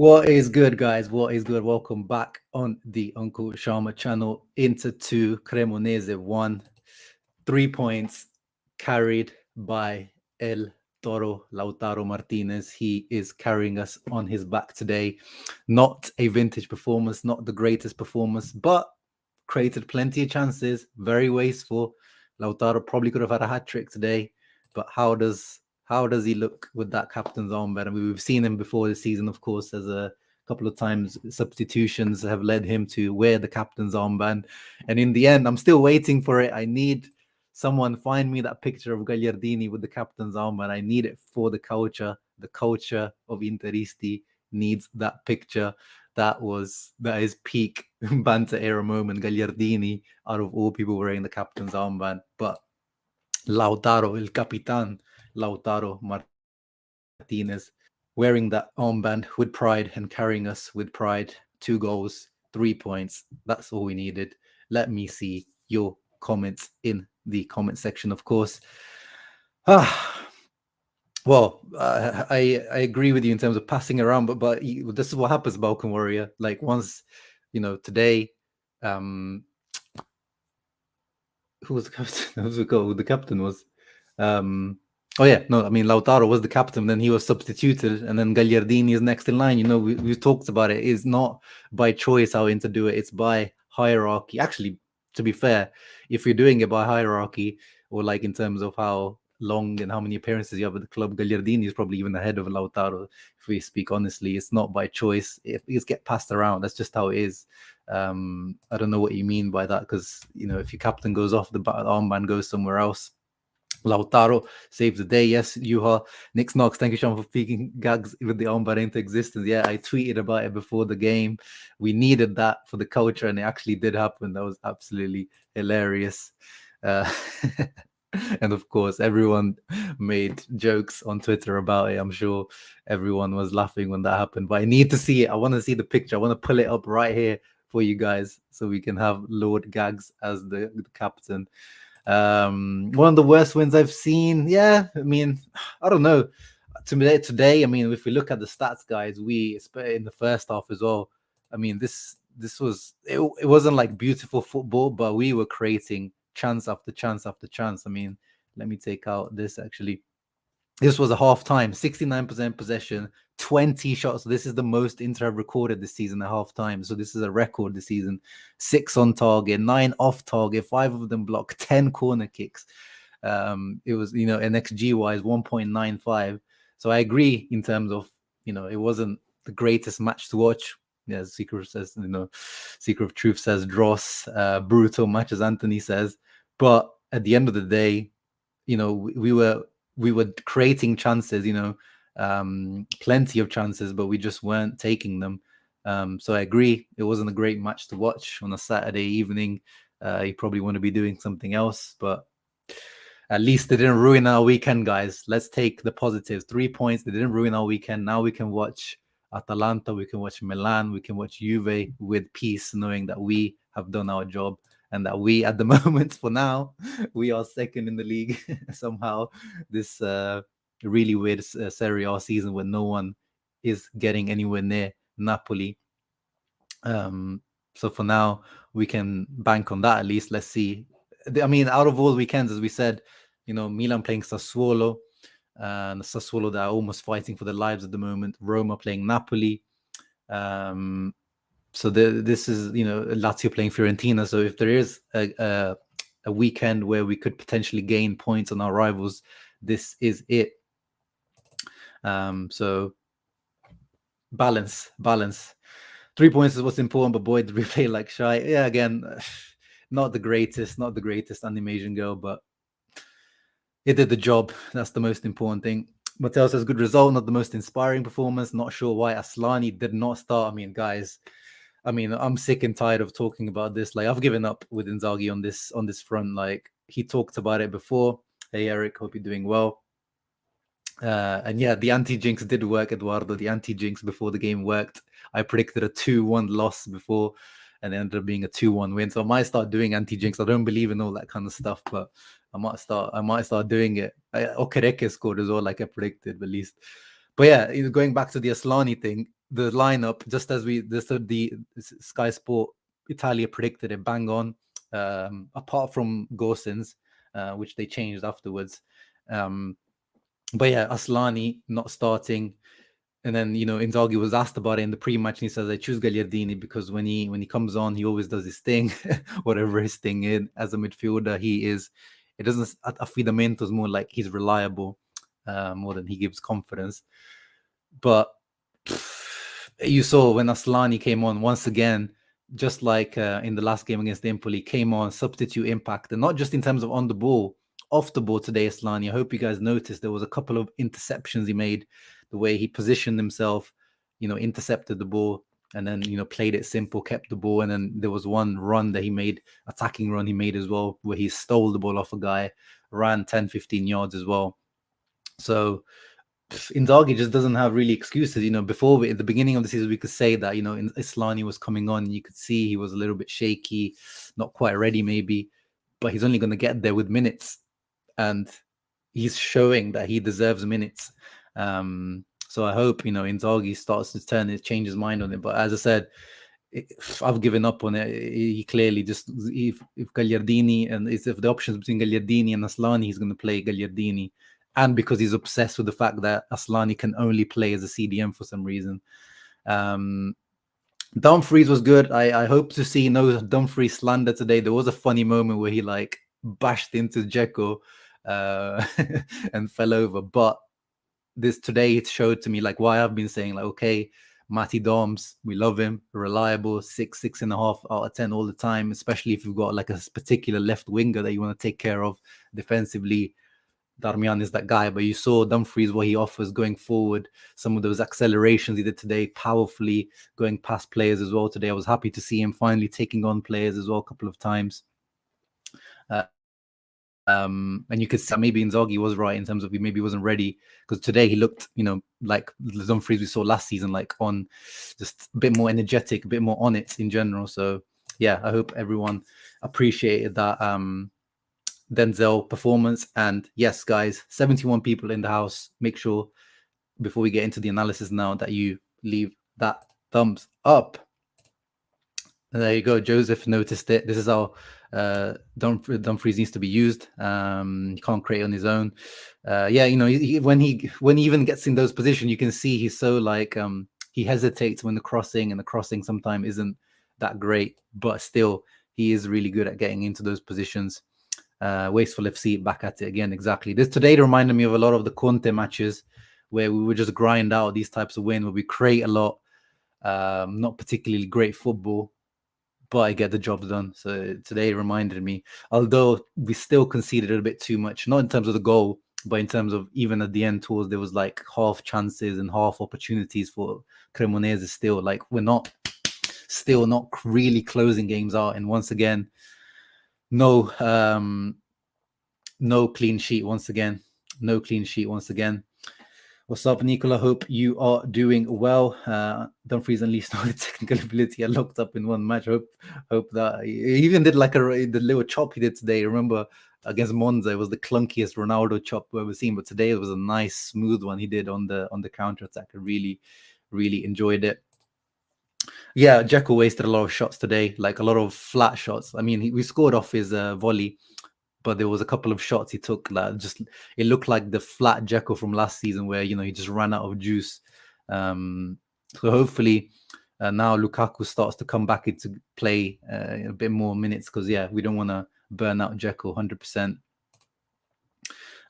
What is good, guys? What is good? Welcome back on the Uncle Sharma channel. Inter 2, Cremonese 1. 3 points carried by El Toro, Lautaro Martinez. He is carrying us on his back today. Not a vintage performance, not the greatest performance, but created plenty of chances. Very wasteful. Lautaro probably could have had a hat trick today, but how does he look with that captain's armband? I mean, we've seen him before this season, of course, as a couple of times substitutions have led him to wear the captain's armband. And in the end, I'm still waiting for it. I need someone find me that picture of Gagliardini with the captain's armband. I need it for the culture. The culture of Interisti needs that picture. That is peak banter era moment. Gagliardini, out of all people, wearing the captain's armband. But Lautaro, el Capitan, Lautaro Martinez, wearing that armband with pride and carrying us with pride. 2 goals, 3 points. That's all we needed. Let me see your comments in the comment section, of course. Well, I agree with you in terms of passing around, but this is what happens, Balkan Warrior. Like once, today, who was the captain? Who the captain was? Lautaro was the captain, then he was substituted, and then Gagliardini is next in line. We talked about it. It's not by choice how Inter do it, it's by hierarchy. Actually, to be fair, if you're doing it by hierarchy, or like in terms of how long and how many appearances you have at the club, Gagliardini is probably even ahead of Lautaro. If we speak honestly, it's not by choice. If these get passed around, that's just how it is. I don't know what you mean by that, because if your captain goes off, the armband goes somewhere else. Lautaro saves the day. Yes, Juha. Nick Knox, thank you, Sean, for speaking gags with the armband into existence. Yeah, I tweeted about it before the game. We needed that for the culture, and it actually did happen. That was absolutely hilarious. And of course, everyone made jokes on Twitter about it. I'm sure everyone was laughing when that happened. But I need to see it. I want to see the picture. I want to pull it up right here for you guys so we can have Lord Gags as the captain. One of the worst wins I've seen. Yeah, I mean, I don't know. Today, I mean, if we look at the stats, guys, we in the first half as well. I mean, this was it wasn't like beautiful football, but we were creating chance after chance after chance. I mean, let me take out this actually. This was a half time, 69% possession, 20 shots. This is the most Inter have recorded this season at half time. So this is a record this season. 6 on target, 9 off target, 5 of them blocked, 10 corner kicks. It was, an XG wise 1.95. So I agree in terms of, it wasn't the greatest match to watch. Yeah, Secret says, Secret of Truth says dross, brutal match, as Anthony says. But at the end of the day, we were creating chances, plenty of chances, but we just weren't taking them. So I agree, it wasn't a great match to watch on a Saturday evening. You probably want to be doing something else, but at least they didn't ruin our weekend, guys. Let's take the positives. 3 points, they didn't ruin our weekend. Now we can watch Atalanta, we can watch Milan, we can watch Juve with peace, knowing that we have done our job and that we, at the moment, for now, we are second in the league somehow. This really weird Serie A season where no one is getting anywhere near Napoli. So for now, we can bank on that at least. Let's see. I mean, out of all weekends, as we said, Milan playing Sassuolo, and Sassuolo that are almost fighting for their lives at the moment. Roma playing Napoli. So this is, Lazio playing Fiorentina. So if there is a weekend where we could potentially gain points on our rivals, this is it. So balance. 3 points is what's important, but boy, did we play like shy. Yeah, again, not the greatest animation girl, but it did the job. That's the most important thing. Matteo says good result, not the most inspiring performance. Not sure why Aslani did not start. I mean, guys, I'm sick and tired of talking about this. Like, I've given up with Inzaghi on this front. Like, he talked about it before. Hey, Eric, hope you're doing well. And yeah, the anti-jinx did work, Eduardo. The anti-jinx before the game worked. I predicted a 2-1 loss before, and it ended up being a 2-1 win. So I might start doing anti-jinx. I don't believe in all that kind of stuff, but I might start doing it. Okereke scored as well, like I predicted, at least. But yeah, going back to the Aslani thing, the lineup, just as the Sky Sport Italia predicted it bang on, apart from Gosens, which they changed afterwards. But yeah, Aslani not starting. And then, Inzaghi was asked about it in the pre-match, and he says, I choose Gagliardini because when he comes on, he always does his thing, whatever his thing is. As a midfielder, he is. It doesn't. Affidamento is more like he's reliable, more than he gives confidence. But you saw when Aslani came on once again, just like in the last game against Empoli, came on, substitute impact, and not just in terms of on the ball, off the ball today, Aslani. I hope you guys noticed there was a couple of interceptions he made, the way he positioned himself, intercepted the ball and then, played it simple, kept the ball. And then there was one run that he made, attacking run he made as well, where he stole the ball off a guy, ran 10, 15 yards as well. So Inzaghi just doesn't have really excuses. Before at the beginning of the season, we could say that, Islani was coming on. You could see he was a little bit shaky, not quite ready maybe, but he's only going to get there with minutes. And he's showing that he deserves minutes. So I hope, Inzaghi starts to change his mind on it. But as I said, I've given up on it. He clearly just, if Gagliardini, and if the options between Gagliardini and Aslani, he's going to play Gagliardini. And because he's obsessed with the fact that Aslani can only play as a CDM for some reason. Dumfries was good. I hope to see no Dumfries slander today. There was a funny moment where he bashed into Dzeko and fell over. But today it showed to me why I've been saying okay, Matty Doms, we love him, reliable, 6.5 out of 10 all the time, especially if you've got a particular left winger that you want to take care of defensively. Darmian is that guy. But you saw Dumfries, what he offers going forward, some of those accelerations he did today, powerfully going past players as well today. I was happy to see him finally taking on players as well a couple of times. And you could see maybe Inzaghi was right in terms of he maybe wasn't ready, because today he looked, like the Dumfries we saw last season, on just a bit more energetic, a bit more on it in general. So yeah, I hope everyone appreciated that Denzel performance. And yes, guys, 71 people in the house. Make sure before we get into the analysis now that you leave that thumbs up. And there you go. Joseph noticed it. This is how Dumfries needs to be used. He can't create on his own. Yeah, when he even gets in those positions, you can see he's so he hesitates when the crossing sometimes isn't that great, but still he is really good at getting into those positions. Wasteful FC back at it again. Exactly. This today reminded me of a lot of the Conte matches where we would just grind out these types of wins, where we create a lot, not particularly great football, but I get the job done. So today reminded me, although we still conceded a bit too much, not in terms of the goal, but in terms of even at the end towards, there was half chances and half opportunities for Cremonese still. We're still not really closing games out. And once again, no clean sheet once again. No clean sheet once again. What's up, Nicola? Hope you are doing well. Dumfries unleashed all the technical ability I locked up in one match. Hope that he even did the little chop he did today. Remember against Monza, it was the clunkiest Ronaldo chop we've ever seen. But today it was a nice, smooth one he did on the counter attack. I really, really enjoyed it. Yeah, Dzeko wasted a lot of shots today, a lot of flat shots. I mean, we scored off his volley, but there was a couple of shots he took it looked like the flat Dzeko from last season where, he just ran out of juice. So hopefully now Lukaku starts to come back into play a bit more minutes, because, yeah, we don't want to burn out Dzeko 100%.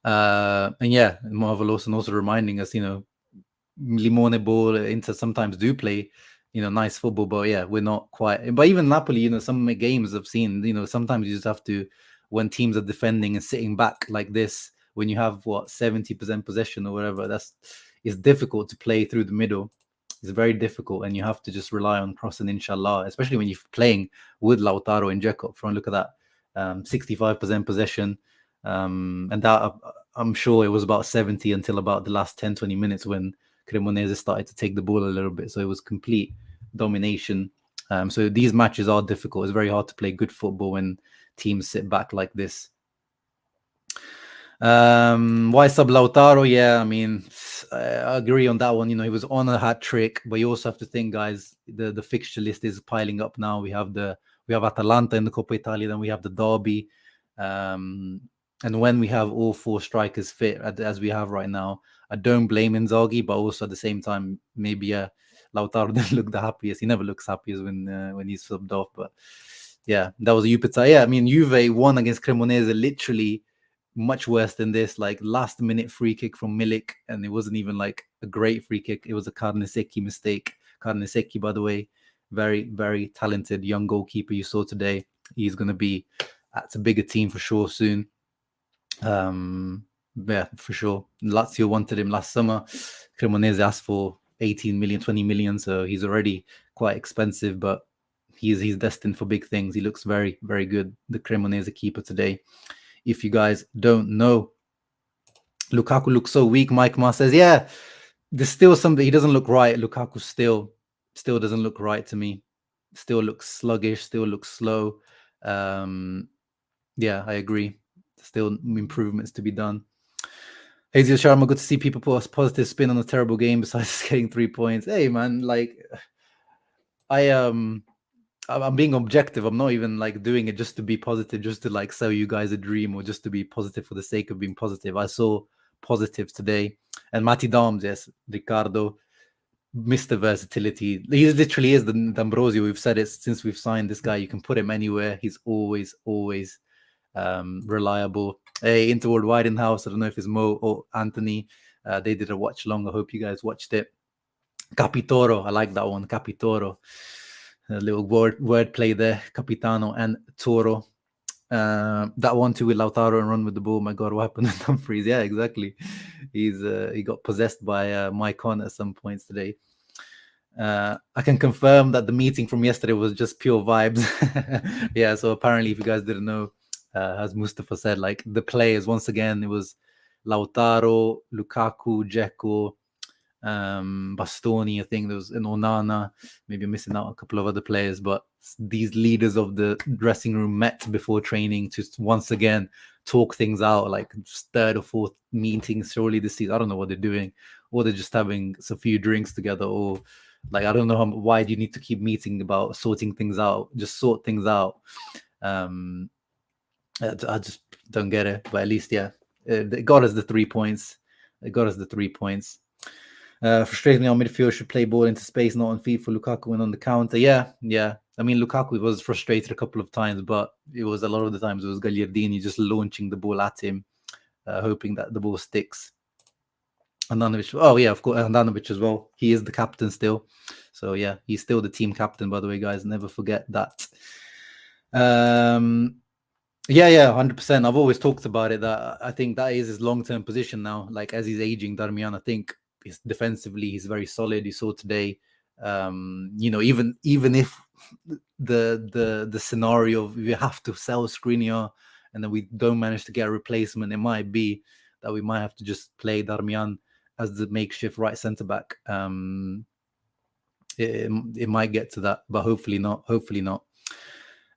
And yeah, Marvel also reminding us, Limone Ball, Inter sometimes do play, nice football, but yeah, we're not quite. But even Napoli, some games I've seen, sometimes you just have to, when teams are defending and sitting back like this, when you have 70% possession or whatever, it's difficult to play through the middle. It's very difficult, and you have to just rely on crossing, inshallah, especially when you're playing with Lautaro and Dzeko up front. Look at that, 65% possession, and that I'm sure it was about 70 until about the last 10-20 minutes when Cremonese started to take the ball a little bit. So it was complete domination. So these matches are difficult. It's very hard to play good football when teams sit back like this. Why sub Lautaro? Yeah, I mean, I agree on that one. He was on a hat trick, but you also have to think, guys, the fixture list is piling up now. We have Atalanta in the Coppa Italia, then we have the derby, and when we have all four strikers fit as we have right now, I don't blame Inzaghi, but also at the same time, maybe Lautaro didn't look the happiest. He never looks happiest when he's subbed off. But yeah, that was a Jupiter. Yeah, I mean, Juve won against Cremonese literally much worse than this, like last minute free kick from Milik, and it wasn't even like a great free kick. It was a Carnesecchi mistake. Carnesecchi, by the way, very, very talented young goalkeeper you saw today. He's going to be at a bigger team for sure soon. Yeah, for sure. Lazio wanted him last summer. Cremonese asked for 18 million, 20 million, so he's already quite expensive, but he's destined for big things. He looks very, very good, the Cremonese keeper today. If you guys don't know, Lukaku looks so weak. Mike Ma says, yeah, there's still something. He doesn't look right. Lukaku still doesn't look right to me. Still looks sluggish. Still looks slow. Yeah, I agree. Still improvements to be done. Hazel Sharma, good to see people put a positive spin on a terrible game besides getting 3 points. Hey, man, like I'm being objective. I'm not even like doing it just to be positive, just to like sell you guys a dream or just to be positive for the sake of being positive. I saw positives today. And Mati Dams, yes, Ricardo, Mr. Versatility. He literally is the D'Ambrosio. We've said it since we've signed this guy. You can put him anywhere. He's always reliable. Hey, Interworld Widenhouse. I don't know if it's Mo or Anthony. They did a watch long. I hope you guys watched it. Capitoro. I like that one. Capitoro. A little word play there. Capitano and Toro. That one too with Lautaro and run with the ball. My God, what happened to Dumfries? Yeah, exactly. He got possessed by Mike Con at some points today. I can confirm that the meeting from yesterday was just pure vibes. Yeah, so apparently, if you guys didn't know, as Mustafa said, like the players, once again, it was Lautaro, Lukaku, Dzeko, Bastoni, I think there was an Onana, maybe I'm missing out a couple of other players, but these leaders of the dressing room met before training to once again talk things out, like third or fourth meetings surely this season. I don't know what they're doing, or they're just having a few drinks together, or like I don't know why do you need to keep meeting about sorting things out. Just sort things out. I just don't get it, but at least it got us the 3 points. Frustratingly, our midfield should play ball into space, not on feet for Lukaku and on the counter. Yeah. I mean, Lukaku was frustrated a couple of times, but it was a lot of the times it was Gagliardini just launching the ball at him, hoping that the ball sticks. Andanovic, oh yeah, of course, Andanovic as well. He is the captain still. So yeah, he's still the team captain, by the way, guys. Never forget that. Yeah, 100%. I've always talked about it, that I think that is his long-term position now. Like as he's aging, Darmian, I think defensively he's very solid. You saw today, even if the scenario of we have to sell Skriniar and then we don't manage to get a replacement, it might be that we might have to just play Darmian as the makeshift right centre back. It might get to that, but hopefully not.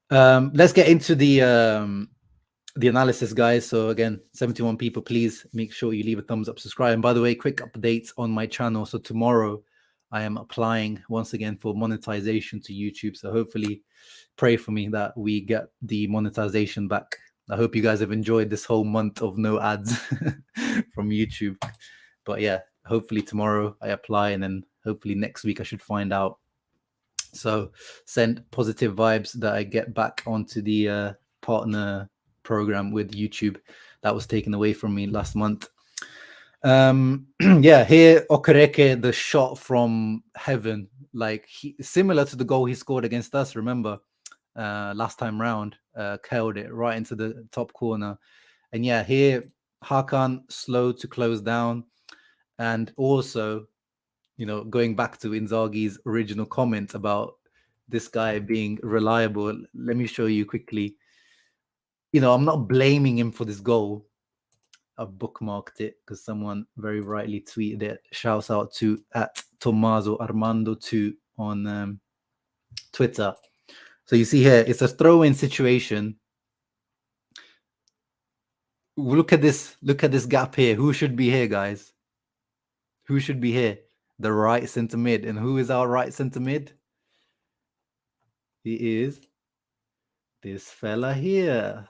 Let's get into the analysis, guys. So again, 71 people, please make sure you leave a thumbs up, subscribe. And by the way, quick updates on my channel. So tomorrow I am applying once again for monetization to YouTube. So hopefully pray for me that we get the monetization back. I hope you guys have enjoyed this whole month of no ads from YouTube. But yeah, hopefully tomorrow I apply, and then hopefully next week I should find out. So send positive vibes that I get back onto the partner program with YouTube that was taken away from me last month. Yeah, here Okereke, the shot from heaven, like similar to the goal he scored against us, remember, last time round, curled it right into the top corner. And yeah, here Hakan slow to close down. And also, going back to Inzaghi's original comment about this guy being reliable, let me show you quickly. I'm not blaming him for this goal. I've bookmarked it because someone very rightly tweeted it. Shouts out to at Tommaso Armando 2 on Twitter. So you see here, it's a throw-in situation. Look at this. Look at this gap here. Who should be here, guys? Who should be here? The right centre mid. And who is our right centre mid? He is this fella here.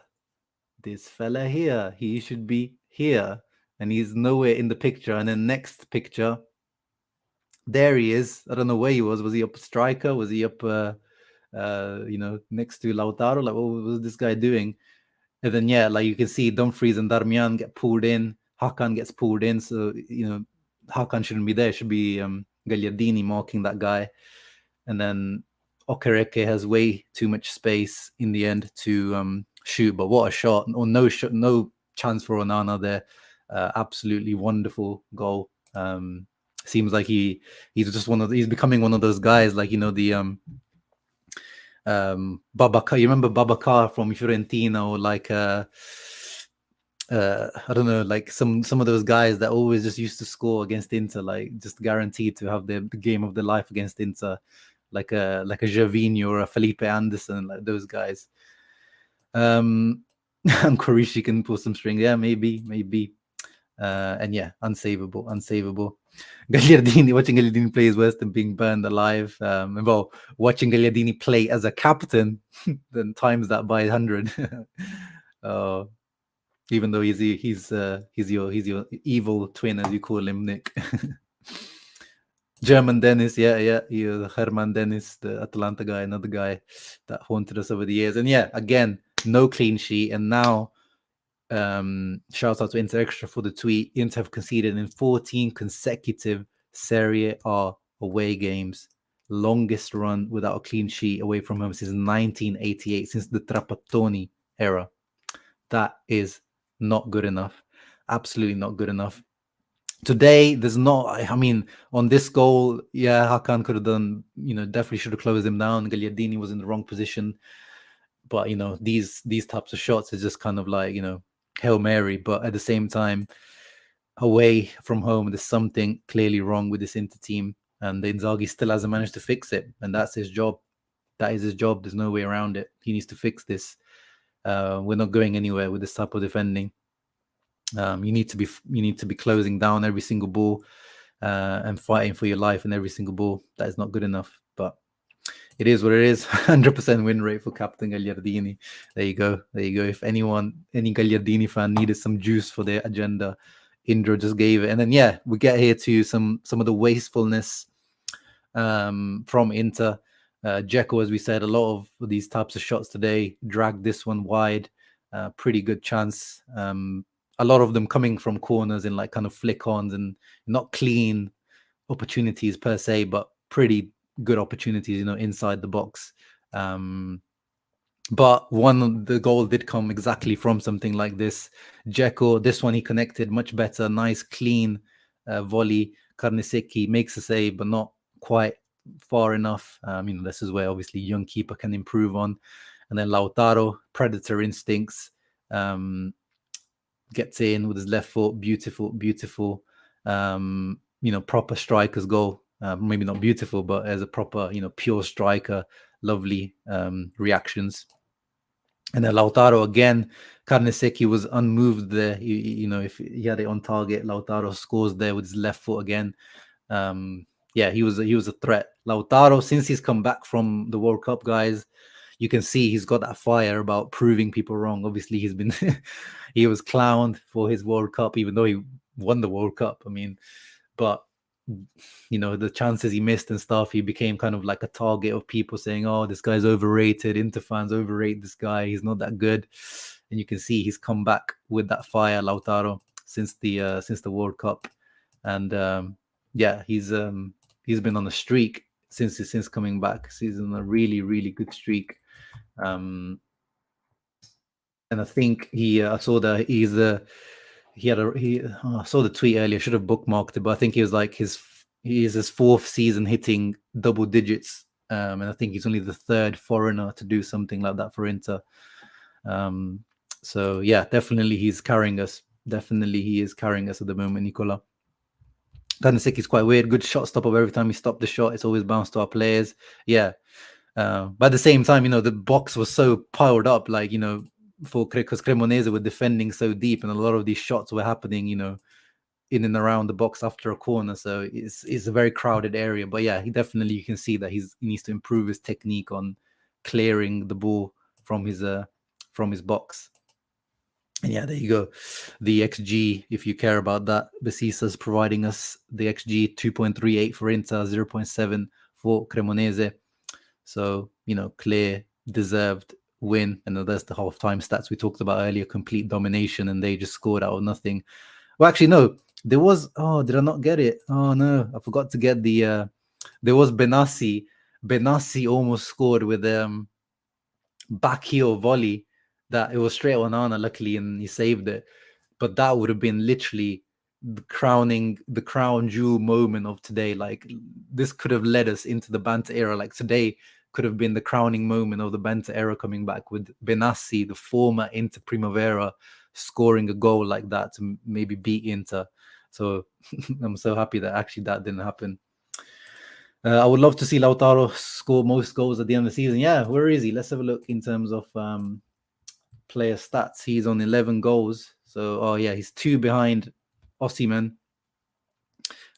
This fella here. He should be here. And he's nowhere in the picture. And then next picture, there he is. I don't know where he was. Was he up striker? Was he up, next to Lautaro? Like, what was this guy doing? And then, yeah, like you can see Dumfries and Darmian get pulled in. Hakan gets pulled in. So, Hakan shouldn't be there. It should be Gagliardini marking that guy. And then Okereke has way too much space in the end to shoot. But what a shot. Or no chance for Onana there. Absolutely wonderful goal. Seems like he's becoming one of those guys, like, the Babacar. You remember Babacar from Fiorentina, or like I don't know, like some of those guys that always just used to score against Inter, like just guaranteed to have the game of their life against Inter, like a Gervinho or a Felipe Anderson, like those guys. And Korishi can pull some string, yeah, maybe. And yeah, unsavable. Gagliardini, watching Gagliardini play is worse than being burned alive. Well, watching Gagliardini play as a captain, then times that by 100. Even though he's your evil twin, as you call him, Nick. German Dennis, yeah, Herman Dennis, the Atalanta guy, another guy that haunted us over the years. And yeah, again, no clean sheet. And now, shout out to Inter Extra for the tweet. Inter have conceded in 14 consecutive Serie A away games, longest run without a clean sheet away from home since 1988, since the Trapattoni era. That is not good enough. Absolutely not good enough. Today, there's not, I mean, on this goal, yeah, Hakan could have done, definitely should have closed him down. Gagliardini was in the wrong position. But, these types of shots is just kind of like, Hail Mary. But at the same time, away from home, there's something clearly wrong with this Inter team. And Inzaghi still hasn't managed to fix it. And that's his job. That is his job. There's no way around it. He needs to fix this. We're not going anywhere with this type of defending. You need to be closing down every single ball and fighting for your life in every single ball. That is not good enough. But it is what it is. 100% win rate for Captain Gagliardini. There you go. If any Gagliardini fan needed some juice for their agenda, Indra just gave it. And then, yeah, we get here to some of the wastefulness from Inter. Dzeko, as we said, a lot of these types of shots today, dragged this one wide. Pretty good chance. A lot of them coming from corners in like kind of flick-ons and not clean opportunities per se, but pretty good opportunities, inside the box. But the goal did come exactly from something like this. Dzeko, this one he connected much better, nice clean volley. Karnesecki makes a save, but not quite far enough. This is where obviously young keeper can improve on. And then Lautaro, predator instincts, gets in with his left foot. Beautiful. Proper striker's goal. Maybe not beautiful, but as a proper, pure striker, lovely reactions. And then Lautaro again, Karnesecki was unmoved there. If he had it on target, Lautaro scores there with his left foot again. He was a threat. Lautaro, since he's come back from the World Cup, guys, you can see he's got that fire about proving people wrong. Obviously, he's been he was clowned for his World Cup, even though he won the World Cup. But the chances he missed and stuff, he became kind of like a target of people saying, "Oh, this guy's overrated. Inter fans overrate this guy. He's not that good." And you can see he's come back with that fire, Lautaro, since the World Cup, and he's been on a streak since coming back. He's on a really, really good streak. And I think I saw the tweet earlier. I should have bookmarked it, but I think he was like his fourth season hitting double digits, and I think he's only the third foreigner to do something like that for Inter. So yeah, definitely he's carrying us. Definitely he is carrying us at the moment, Nicola. Karnesecki is quite weird. Good shot stopper. Every time he stopped the shot, it's always bounced to our players. Yeah. But at the same time, the box was so piled up, like, for because Cremonese were defending so deep, and a lot of these shots were happening, in and around the box after a corner. So it's a very crowded area. But yeah, he definitely, you can see that he needs to improve his technique on clearing the ball from his box. And yeah, there you go. The XG, if you care about that, Besisa's providing us the XG 2.38 for Inter, 0.7 for Cremonese. So, clear, deserved win. And that's the halftime stats we talked about earlier, complete domination, and they just scored out of nothing. Well, actually, no, there was, did I not get it? Oh, no, I forgot to get the, there was Benassi. Benassi almost scored with back heel volley that it was straight on Anna, luckily, and he saved it. But that would have been literally the crown jewel moment of today. Like, this could have led us into the banter era. Like, today could have been the crowning moment of the banter era, coming back with Benassi, the former Inter Primavera, scoring a goal like that to maybe beat Inter. So I'm so happy that actually that didn't happen. I would love to see Lautaro score most goals at the end of the season. Yeah, where is he? Let's have a look in terms of player stats. He's on 11 goals. So, he's 2 behind Osimhen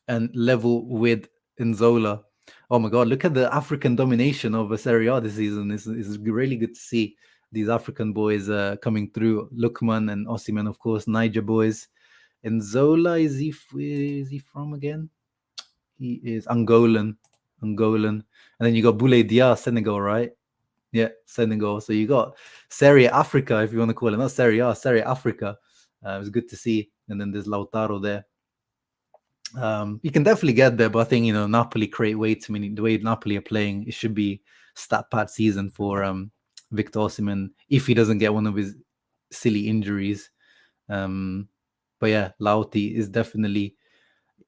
and level with Nzola. Oh my God, look at the African domination of Serie A this season. It's really good to see these African boys coming through. Lukman and Osimhen, of course, Niger boys. Nzola, is he from again? He is Angolan. And then you got Boulaye Dia, Senegal, right? Yeah, Senegal. So you got Serie Africa, if you want to call it, not Serie A, Serie Africa. It was good to see. And then there's Lautaro there. You can definitely get there, but I think, Napoli create way too many. The way Napoli are playing, it should be stat pad season for Victor Osimhen if he doesn't get one of his silly injuries. But yeah, Lauti is definitely.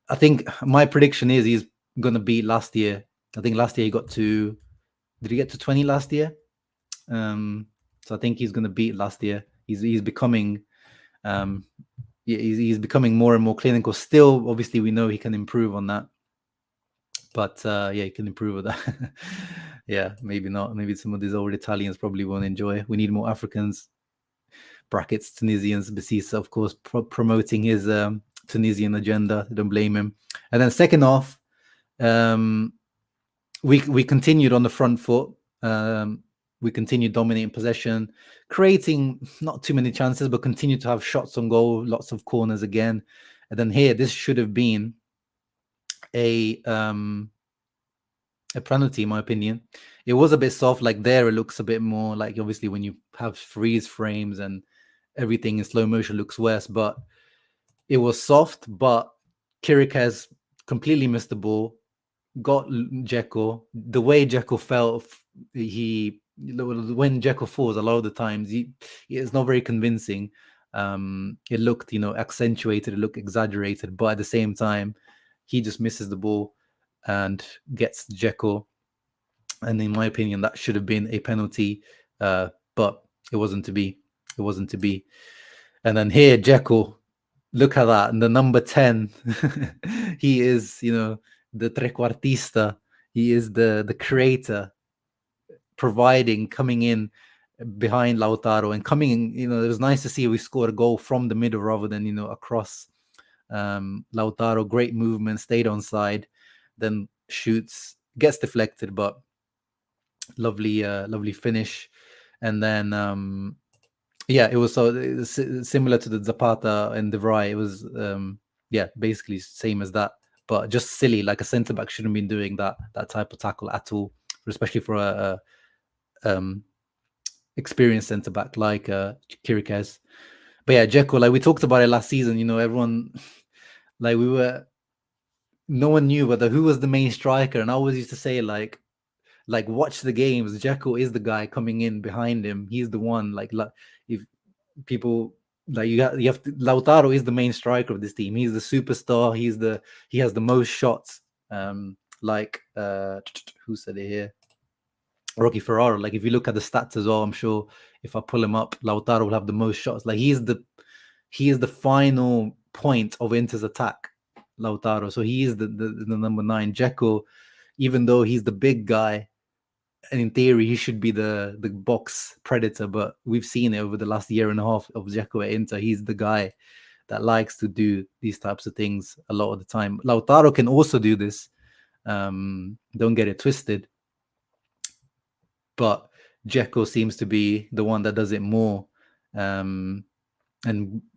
I think my prediction is he's gonna beat last year. I think last year he got to. Did he get to 20 last year? So I think he's gonna beat last year. He's becoming. He's becoming more and more clinical. Still, obviously, we know he can improve on that. But he can improve on that. Yeah, maybe not. Maybe some of these old Italians probably won't enjoy. We need more Africans. Brackets Tunisians. Besisa, of course, promoting his Tunisian agenda. Don't blame him. And then second half, we continued on the front foot. We continued dominating possession, creating not too many chances, but continued to have shots on goal, lots of corners again. And then here, this should have been a penalty, in my opinion. It was a bit soft. Like there, it looks a bit more like, obviously, when you have freeze frames and everything in slow motion looks worse, but it was soft. But Kirikez completely missed the ball. Got Dzeko. The way Dzeko fell, when Dzeko falls, a lot of the times it's not very convincing. It looked, accentuated, it looked exaggerated, but at the same time, he just misses the ball and gets Dzeko. And in my opinion, that should have been a penalty, but it wasn't to be. It wasn't to be. And then here, Dzeko, look at that. And the number 10, he is, the trequartista. He is the creator, coming in behind Lautaro and coming in. It was nice to see we scored a goal from the middle rather than, across. Lautaro, great movement, stayed on side, then shoots, gets deflected, but lovely finish. And then it was so similar to the Zapata and De Vrij. It was basically same as that, but just silly. Like a centre back shouldn't be doing that type of tackle at all, especially for a experienced centre back like Kirikez. But yeah, Dzeko, like we talked about it last season. Everyone, like no one knew whether who was the main striker, and I always used to say like watch the games. Dzeko is the guy coming in behind him. He's the one. Like if people like you have to, Lautaro is the main striker of this team. He's the superstar. He has the most shots. Who said it here? Rocky Ferraro. Like if you look at the stats as well, I'm sure if I pull him up, Lautaro will have the most shots. Like he is the final point of Inter's attack, Lautaro. So he is the number 9. Dzeko, even though he's the big guy, and in theory he should be the box predator, but we've seen it over the last year and a half of Dzeko at Inter. He's the guy that likes to do these types of things a lot of the time. Lautaro can also do this. Don't get it twisted. But Dzeko seems to be the one that does it more. And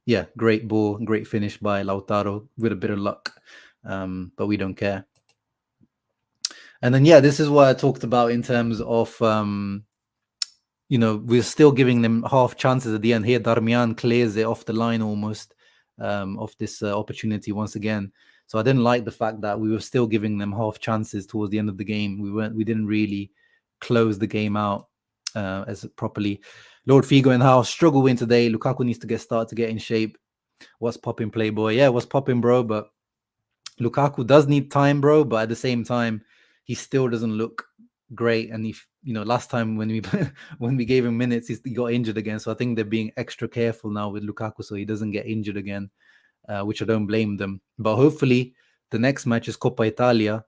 yeah, great ball, great finish by Lautaro with a bit of luck. But we don't care. And then, yeah, this is what I talked about in terms of, we're still giving them half chances at the end. Here, Darmian clears it off the line almost of this opportunity once again. So I didn't like the fact that we were still giving them half chances towards the end of the game. We didn't really close the game out as properly. Lord Figo and Howe struggle win today. Lukaku needs to get started to get in shape. What's popping, Playboy? Yeah, what's popping, bro? But Lukaku does need time, bro. But at the same time, he still doesn't look great. And if last time when we when we gave him minutes, he got injured again. So I think they're being extra careful now with Lukaku so he doesn't get injured again, which I don't blame them. But hopefully the next match is Coppa Italia.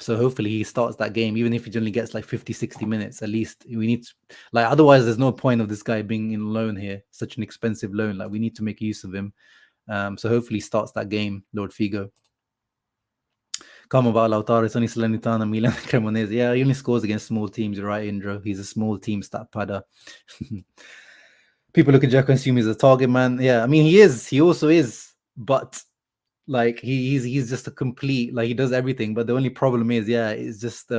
So hopefully he starts that game, even if he only gets like 50, 60 minutes. At least we need to, otherwise there's no point of this guy being in loan here, such an expensive loan. Like, we need to make use of him. So hopefully he starts that game, Lord Figo. Come about Lautaro, it's only Salernitana, Milan, Cremonese. Yeah, he only scores against small teams. You're right, Indro. He's a small team stat padder. People look at Dzeko and assume he's a target man. Yeah, I mean, he is. He also is. But like he's just a complete, like, he does everything. But the only problem is, yeah, it's just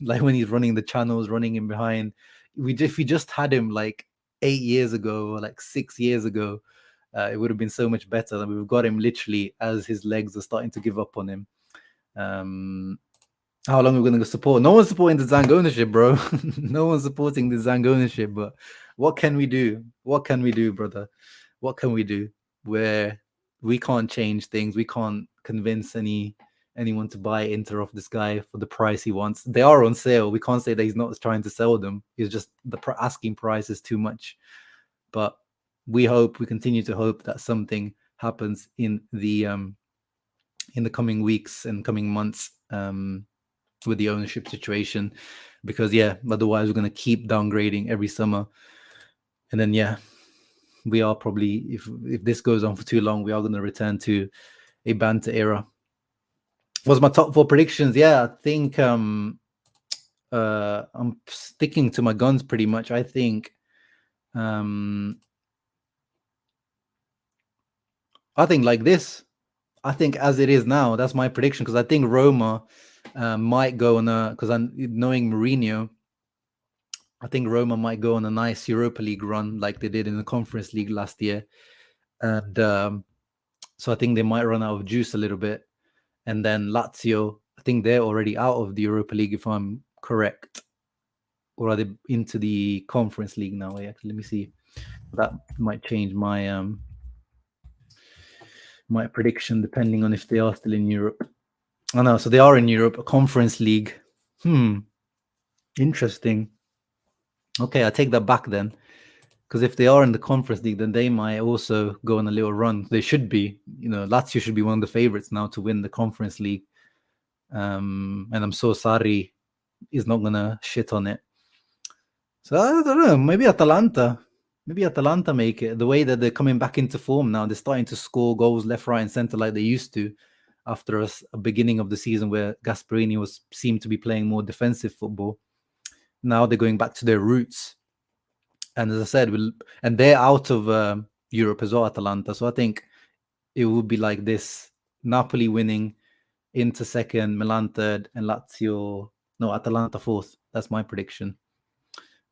like when he's running the channels, running in behind. If we just had him like 8 years ago or like 6 years ago, it would have been so much better. And we've got him literally as his legs are starting to give up on him. How long are we going to support? No one's supporting the Zang ownership, bro. No one's supporting the Zang ownership. But what can we do? What can we do, brother? What can we do? Where we can't change things. We can't convince anyone to buy Inter off this guy for the price he wants. They are on sale. We can't say that he's not trying to sell them. He's just, the asking price is too much. But we continue to hope that something happens in the coming weeks and coming months with the ownership situation, because otherwise we're going to keep downgrading every summer. And then we are probably, if this goes on for too long, we are going to return to a banter era. Was my top 4 predictions? I think I'm sticking to my guns pretty much. I think like this. I think as it is now, that's my prediction, because I think Roma might go on because I'm knowing Mourinho, I think Roma might go on a nice Europa League run like they did in the Conference League last year. And so I think they might run out of juice a little bit. And then Lazio, I think they're already out of the Europa League, if I'm correct. Or are they into the Conference League now? Actually, let me see. That might change my my prediction depending on if they are still in Europe. Oh no, so they are in Europe, a Conference League. Interesting. Okay, I take that back then. Because if they are in the Conference League, then they might also go on a little run. They should be. Lazio should be one of the favorites now to win the Conference League. And I'm so sorry is not going to shit on it. So I don't know. Maybe Atalanta make it. The way that they're coming back into form now, they're starting to score goals left, right, and center like they used to after a beginning of the season where Gasperini seemed to be playing more defensive football. Now they're going back to their roots. And as I said, and they're out of Europe as well, Atalanta. So I think it would be like this: Napoli winning, Inter second, Milan third, and Atalanta fourth. That's my prediction.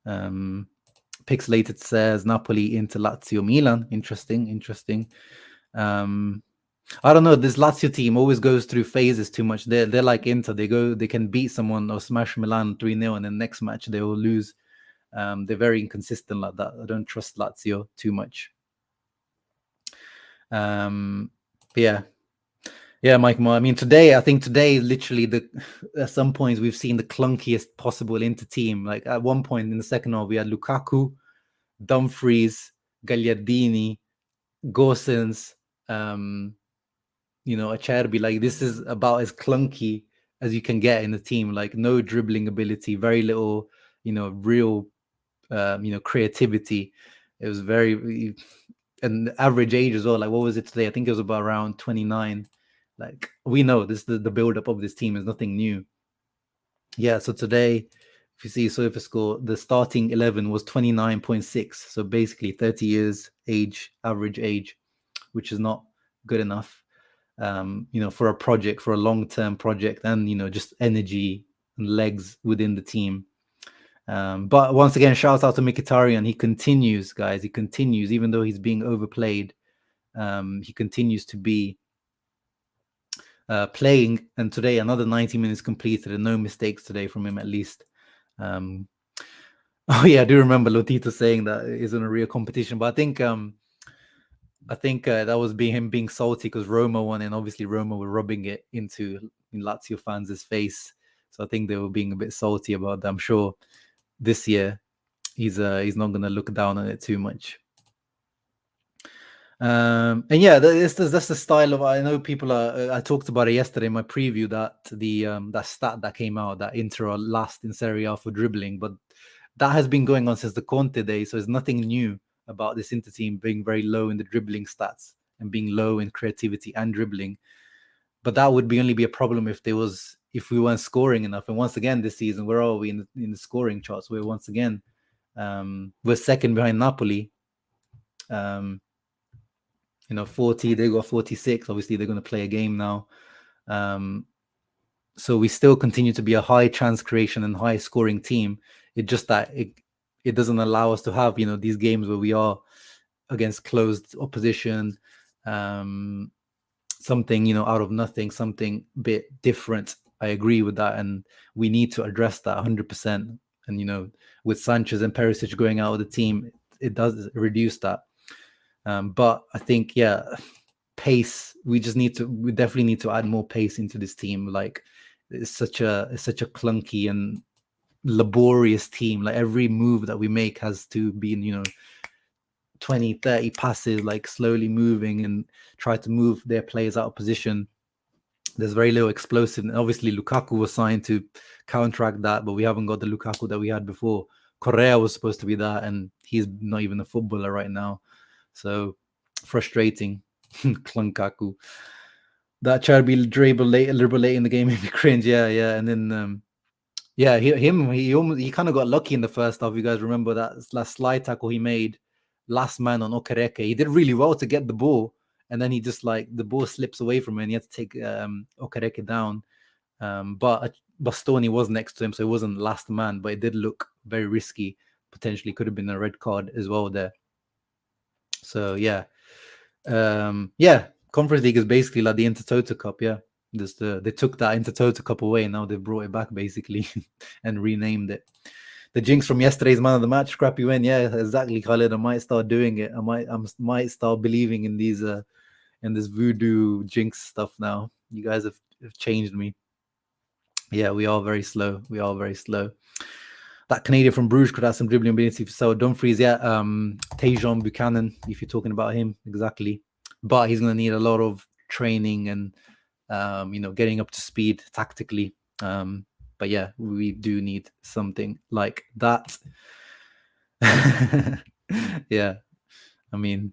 Pixelated says Napoli, Inter, Lazio, Milan. Interesting. I don't know. This Lazio team always goes through phases too much. They're like Inter. They can beat someone or smash Milan 3-0, and then next match they will lose. They're very inconsistent like that. I don't trust Lazio too much. Mike Moore. I mean, I think today, literally, at some points we've seen the clunkiest possible Inter team. Like at one point in the second half, we had Lukaku, Dumfries, Gagliardini, Gosens, Acerbi. Like, this is about as clunky as you can get in the team. Like no dribbling ability, very little, real, creativity. It was very, and average age as well. Like what was it today? I think it was about around 29. Like we know this, the build up of this team is nothing new. Yeah, so today, if you see Sofa score, the starting 11 was 29.6. So basically 30 years age, average age, which is not good enough, for a project, for a long-term project, and, just energy and legs within the team. But once again, shout out to Mkhitaryan. He continues, guys. He continues, even though he's being overplayed. He continues to be playing, and today another 90 minutes completed and no mistakes today from him, at least. Oh yeah, I do remember Lotito saying that it isn't a real competition, but I think that was him being salty because Roma won, and obviously Roma were rubbing it into Lazio fans' face. So I think they were being a bit salty about that. I'm sure this year he's not going to look down on it too much. And yeah, that's the style of. I know people are. I talked about it yesterday in my preview, that the that stat that came out, that Inter are last in Serie A for dribbling, but that has been going on since the Conte days. So there's nothing new about this Inter team being very low in the dribbling stats and being low in creativity and dribbling. But that would only be a problem if we weren't scoring enough. And once again, this season, where are we in the scoring charts? We're once again we're second behind Napoli. 40, they got 46. Obviously, they're going to play a game now. So we still continue to be a high chance creation and high scoring team. It just that it doesn't allow us to have, these games where we are against closed opposition, something, out of nothing, something a bit different. I agree with that. And we need to address that 100%. And, with Sanchez and Perisic going out of the team, it does reduce that. But I think, yeah, pace. We definitely need to add more pace into this team. Like it's such a clunky and laborious team. Like every move that we make has to be, 20, 30 passes, like slowly moving and try to move their players out of position. There's very little explosive. And obviously, Lukaku was signed to counteract that, but we haven't got the Lukaku that we had before. Correa was supposed to be that, and he's not even a footballer right now. So frustrating. Klunkaku. That Cherby dribble late in the game made me cringe. Yeah. And then he kind of got lucky in the first half. You guys remember that last slide tackle he made, last man on Okereke. He did really well to get the ball, and then he just the ball slips away from him, and he had to take Okereke down. But Bastoni was next to him, so it wasn't last man, but it did look very risky. Potentially could have been a red card as well there. So yeah. Conference League is basically like the Intertoto Cup. Yeah, they took that Intertoto Cup away, and now they've brought it back basically and renamed it. The jinx from yesterday's man of the match, Scrappy win. Yeah, exactly, Khalid. I might start doing it. I might start believing in these in this voodoo jinx stuff now. You guys have changed me. Yeah, we are very slow. That Canadian from Bruges could have some dribbling ability for so Dumfries. Yeah, Tejan Buchanan, if you're talking about him, exactly. But he's going to need a lot of training and getting up to speed tactically. But yeah, we do need something like that. Yeah, I mean,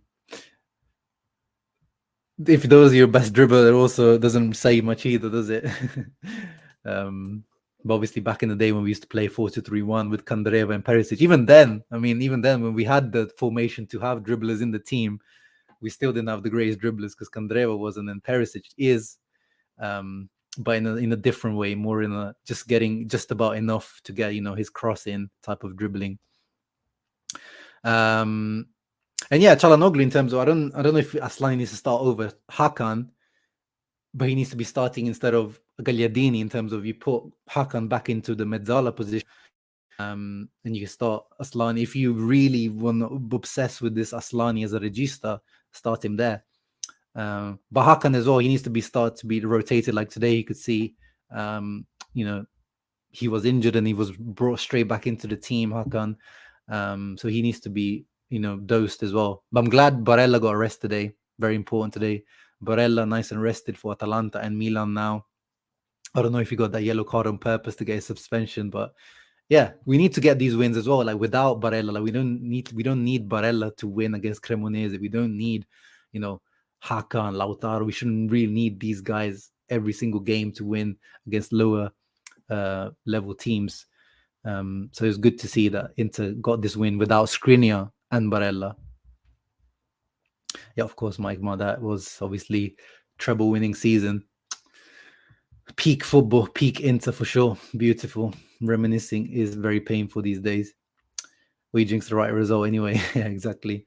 if those are your best dribbler, it also doesn't say much either, does it? But obviously, back in the day when we used to play 4-2-3-1 with Kandreva and Perisic, even then when we had the formation to have dribblers in the team, we still didn't have the greatest dribblers because Kandreva wasn't, and Perisic is, but in a different way, more in a just getting just about enough to get his cross in type of dribbling. And yeah, Çalhanoğlu, in terms of I don't know if Asllani needs to start over Hakan, but he needs to be starting instead of Gagliardini, in terms of you put Hakan back into the mezzala position, and you can start Asllani. If you really want to obsess with this Asllani as a regista, start him there. But Hakan as well, he needs to be rotated. Like today, you could see, he was injured and he was brought straight back into the team, Hakan. So he needs to be, dosed as well. But I'm glad Barella got a rest today. Very important today. Barella nice and rested for Atalanta and Milan now. I don't know if he got that yellow card on purpose to get a suspension, but yeah, we need to get these wins as well. Like without Barella, like we don't need Barella to win against Cremonese. We don't need, you know, Haka and Lautaro. We shouldn't really need these guys every single game to win against lower level teams. So it's good to see that Inter got this win without Skriniar and Barella. Yeah, of course, Mike Ma, that was obviously treble winning season. Peak football, peak Inter for sure. Beautiful. Reminiscing is very painful these days. We jinx the right result anyway. Yeah, exactly.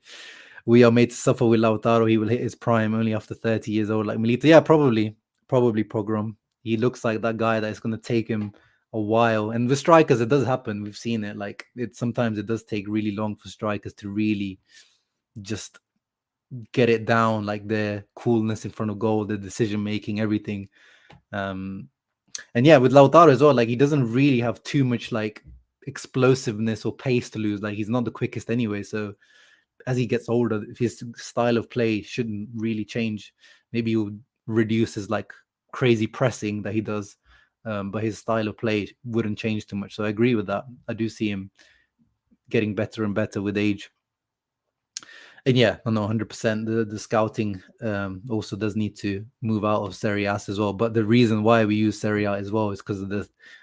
We are made to suffer with Lautaro. He will hit his prime only after 30 years old, like Milito. Yeah, probably Pogrom. He looks like that guy that is going to take him a while. And with strikers, it does happen. We've seen it. Like sometimes it does take really long for strikers to really just get it down, like their coolness in front of goal, their decision making, everything. And yeah, with Lautaro as well, like he doesn't really have too much like explosiveness or pace to lose. Like he's not the quickest anyway. So as he gets older, his style of play shouldn't really change. Maybe he'll reduce his like crazy pressing that he does, but his style of play wouldn't change too much. So I agree with that. I do see him getting better and better with age. And yeah, I know 100%. The scouting also does need to move out of Serie A as well. But the reason why we use Serie A as well is because of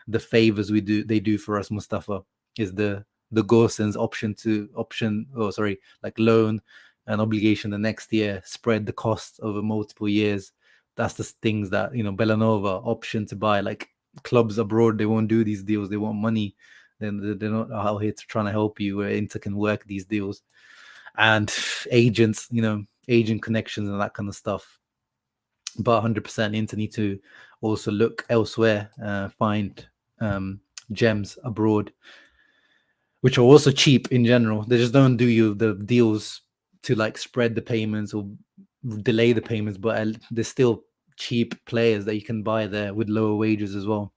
the favors they do for us. Mustafa is the Gosens like loan and obligation the next year, spread the cost over multiple years. That's the things that Bellanova option to buy. Like clubs abroad, they won't do these deals. They want money. Then they're not out here to trying to help you. Where Inter can work these deals. And agents, agent connections and that kind of stuff. But 100% Inter need to also look elsewhere, find gems abroad, which are also cheap in general. They just don't do you the deals to like spread the payments or delay the payments, but there's still cheap players that you can buy there with lower wages as well.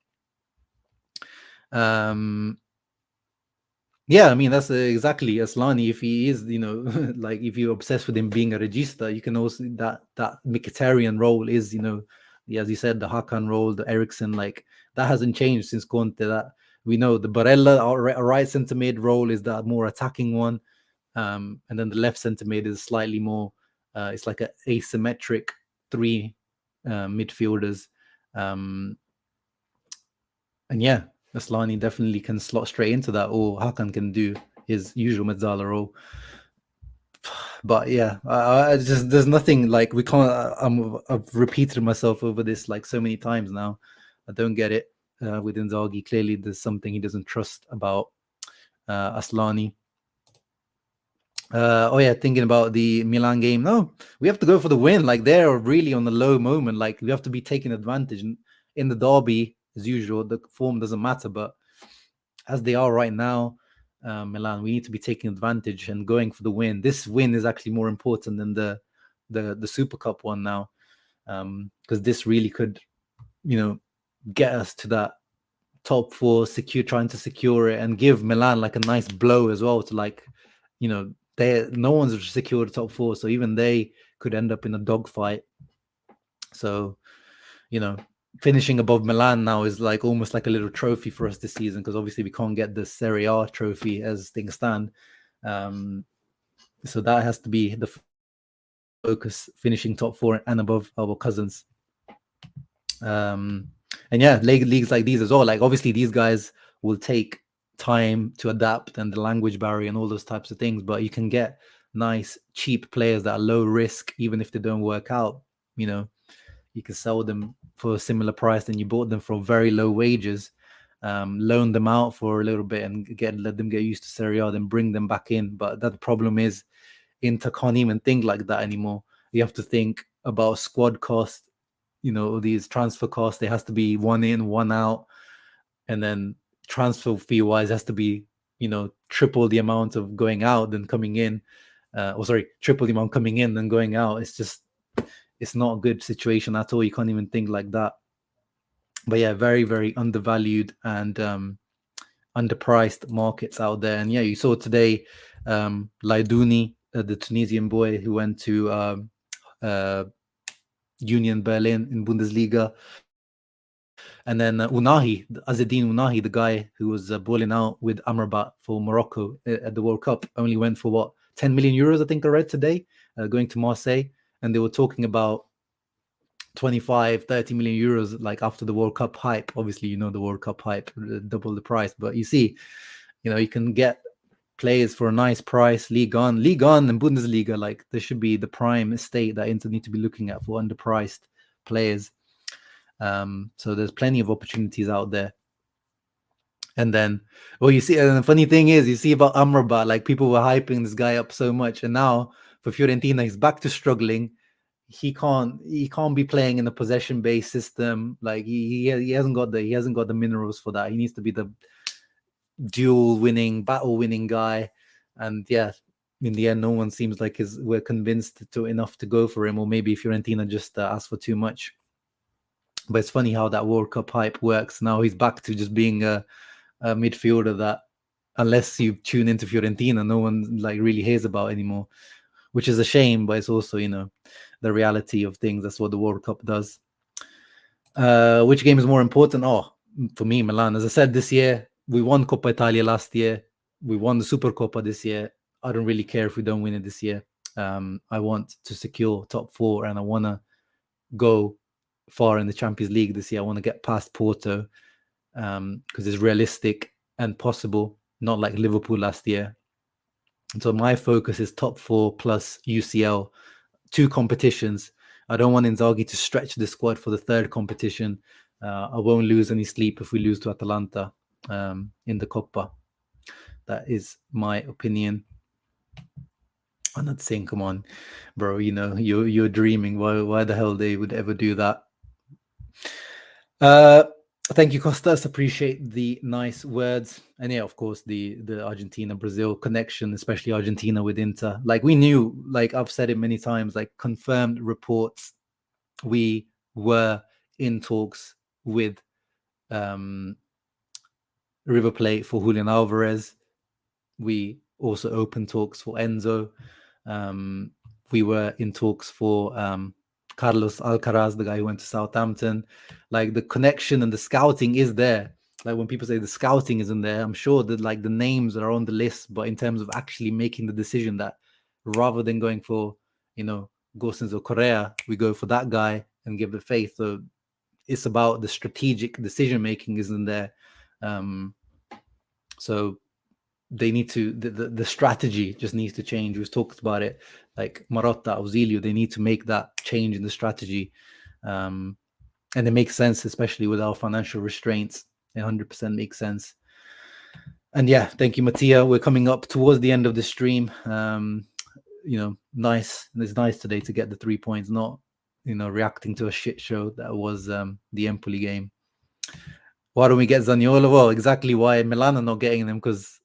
Yeah, I mean that's exactly Aslani. If he is, like if you're obsessed with him being a regista, you can also that Mkhitaryan role is, as you said, the Hakan role, the Ericsson, like that hasn't changed since Conte. That we know the Barella, our right centre mid role is that more attacking one, and then the left centre mid is slightly more. It's like an asymmetric three midfielders, and yeah, Aslani definitely can slot straight into that, or Hakan can do his usual Mezzala role. But yeah, I just there's nothing like we can't. I've repeated myself over this like so many times now. I don't get it with Inzaghi. Clearly, there's something he doesn't trust about Aslani. Oh yeah, thinking about the Milan game. No, we have to go for the win. Like they're really on the low moment. Like we have to be taking advantage. In the derby, as usual, the form doesn't matter. But as they are right now, Milan, we need to be taking advantage and going for the win. This win is actually more important than the Super Cup one now, because this really could, get us to that top four, trying to secure it and give Milan like a nice blow as well to like, no one's secured the top four, so even they could end up in a dogfight. So, finishing above Milan now is like almost like a little trophy for us this season, because obviously we can't get the Serie A trophy as things stand. So that has to be the focus, finishing top four and above our cousins. And yeah, leagues like these as well. Like obviously these guys will take time to adapt and the language barrier and all those types of things, but you can get nice cheap players that are low risk, even if they don't work out. You can sell them for a similar price than you bought them for very low wages, loan them out for a little bit and let them get used to Serie A, then bring them back in. But that problem is Inter can't even think like that anymore. You have to think about squad cost, these transfer costs. There has to be one in, one out, and then transfer fee wise has to be, triple the amount of going out than coming in. Triple the amount coming in than going out. It's not a good situation at all. You can't even think like that. But yeah, very, very undervalued and underpriced markets out there. And yeah, you saw today Laidouni, the Tunisian boy who went to Union Berlin in Bundesliga. And then Unahi, Azedine Unahi, the guy who was balling out with Amrabat for Morocco at the World Cup, only went for what, 10 million euros, I think I read today, going to Marseille. And they were talking about 25, 30 million euros, like after the World Cup hype. Obviously, you know, the World Cup hype, double the price. But you see, you know, you can get players for a nice price. Ligue 1 and Bundesliga, like this should be the prime estate that Inter need to be looking at for underpriced players. So there's plenty of opportunities out there. And then, well, you see, and the funny thing is, you see about Amrabat, like people were hyping this guy up so much, and now for Fiorentina, he's back to struggling. He can't be playing in a possession-based system. Like he hasn't got the minerals for that. He needs to be the battle winning guy. And yeah, in the end, no one seems like we're convinced to enough to go for him, or maybe Fiorentina just asked for too much. But it's funny how that World Cup hype works. Now he's back to just being a midfielder that, unless you tune into Fiorentina, no one like really hears about anymore, which is a shame. But it's also, you know, the reality of things. That's what the World Cup does. Which game is more important? Oh, for me, Milan. As I said, this year we won Coppa Italia last year. We won the Supercoppa this year. I don't really care if we don't win it this year. I want to secure top 4, and I want to go far in the Champions League this year. I want to get past Porto, because it's realistic and possible, not like Liverpool last year. And so my focus is top 4 plus UCL, 2 competitions. I don't want Inzaghi to stretch the squad for the 3rd competition. I won't lose any sleep if we lose to Atalanta in the Coppa. That is my opinion. I'm not saying, come on, bro, you know, you're dreaming. Why the hell they would ever do that? Thank you, Costas. Appreciate the nice words. And yeah, of course, the Argentina-Brazil connection, especially Argentina with Inter. Like we knew, like I've said it many times, like confirmed reports. We were in talks with River Plate for Julian Alvarez. We also opened talks for Enzo. We were in talks for Carlos Alcaraz, the guy who went to Southampton. Like the connection and the scouting is there. Like when people say the scouting isn't there, I'm sure that like the names are on the list, but in terms of actually making the decision, that rather than going for, you know, Gosens or Correa, we go for that guy and give it faith. So it's about the strategic decision making isn't there. So they need to, the strategy just needs to change. We've talked about it, like Marotta, Auxilio, they need to make that change in the strategy. And it makes sense, especially with our financial restraints. It 100% makes sense. And yeah, thank you, Mattia. We're coming up towards the end of the stream. You know, nice. It's nice today to get the 3 points, not, you know, reacting to a shit show that was the Empoli game. Why don't we get Zaniolo? Well, exactly why Milan are not getting them, because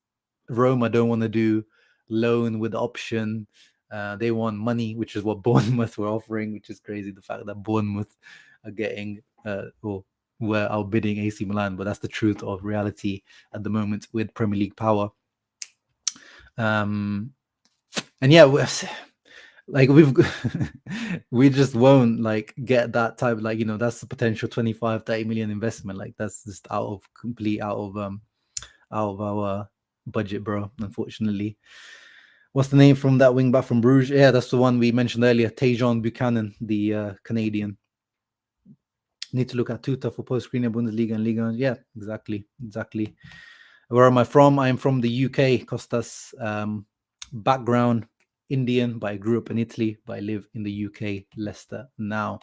Roma don't want to do loan with option. They want money, which is what Bournemouth were offering, which is crazy. The fact that Bournemouth are getting or were outbidding AC Milan, but that's the truth of reality at the moment with Premier League power. And yeah, like we just won't like get that type, like, you know, that's the potential 25-30 million investment. Like that's just out of our budget, bro, unfortunately. What's the name from that wing back from Bruges? Yeah, that's the one we mentioned earlier, Tajon Buchanan, the Canadian. Need to look at Tuta for post-screening Bundesliga and Liga. Yeah, exactly. Where am I from? I'm from the UK, Costas. Background Indian, but I grew up in Italy, but I live in the UK, Leicester now.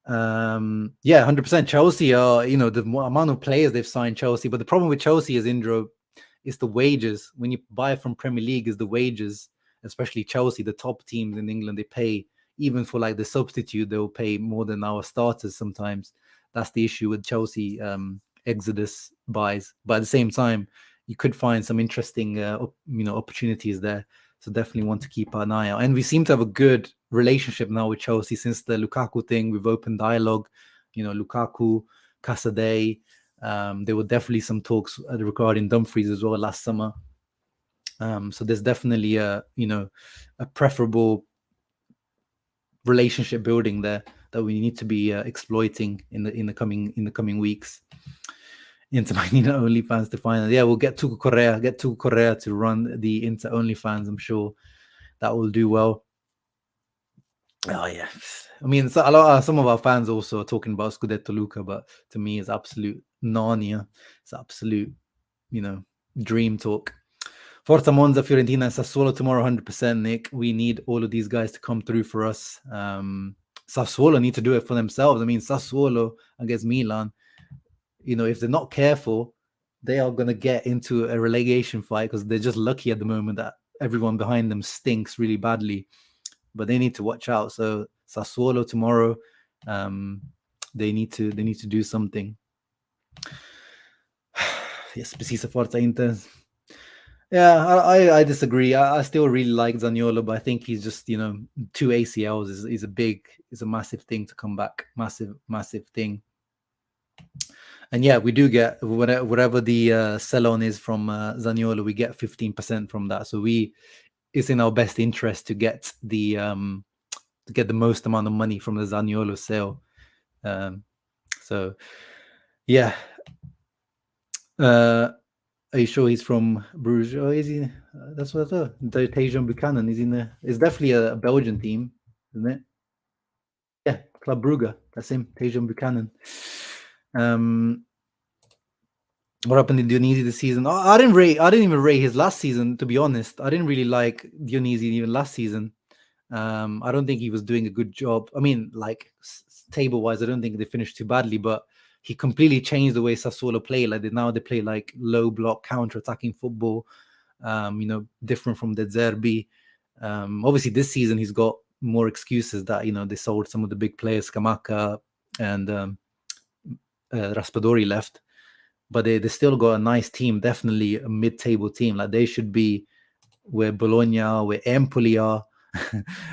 Yeah, 100% Chelsea are, you know, the amount of players they've signed Chelsea, but the problem with Chelsea is, Indro, is the wages. When you buy from Premier League, is the wages, especially Chelsea, the top teams in England, they pay, even for like the substitute, they'll pay more than our starters sometimes. That's the issue with Chelsea exodus buys. But at the same time, you could find some interesting opportunities there. So definitely want to keep an eye out. And we seem to have a good relationship now with Chelsea since the Lukaku thing. We've opened dialogue, you know, Lukaku, Casadei. There were definitely some talks regarding Dumfries as well last summer. So there's definitely a preferable relationship building there. that we need to be exploiting in the coming weeks. Inter might need OnlyFans to find it. Yeah, we'll get Tuco Correa to run the Inter OnlyFans. I'm sure that will do well. Oh yeah, I mean, some of our fans also are talking about Scudetto Luca, but to me, it's absolute Narnia. It's absolute, dream talk. Forza Monza, Fiorentina, and Sassuolo tomorrow, 100%. Nick, we need all of these guys to come through for us. Sassuolo need to do it for themselves. I mean, Sassuolo against Milan, if they're not careful, they are going to get into a relegation fight because they're just lucky at the moment that everyone behind them stinks really badly. But they need to watch out. So Sassuolo tomorrow, they need to do something. Yes, precisa Forza Inter. Yeah, I disagree. I still really like Zaniolo, but I think he's just 2 ACLs is a massive thing to come back. Massive thing. And yeah, we do get whatever the sell-on is from Zaniolo, we get 15% from that. So it's in our best interest to get the most amount of money from the Zaniolo sale. So yeah. Are you sure he's from Bruges? Oh, is he? That's what I thought. Tajon Buchanan is in there. It's definitely a Belgian team, isn't it? Yeah, Club Brugge. That's him, Tajon Buchanan. What happened in Dionisi this season? I didn't even rate his last season, to be honest. I didn't really like Dionisi even last season. I don't think he was doing a good job. I mean, like table-wise, I don't think they finished too badly, but he completely changed the way Sassuolo play. Like they play like low block counter-attacking football. Different from De Zerbi. Obviously, this season he's got more excuses that they sold some of the big players, Scamacca and Raspadori left, but they still got a nice team. Definitely a mid-table team. Like they should be where Bologna are, where Empoli are,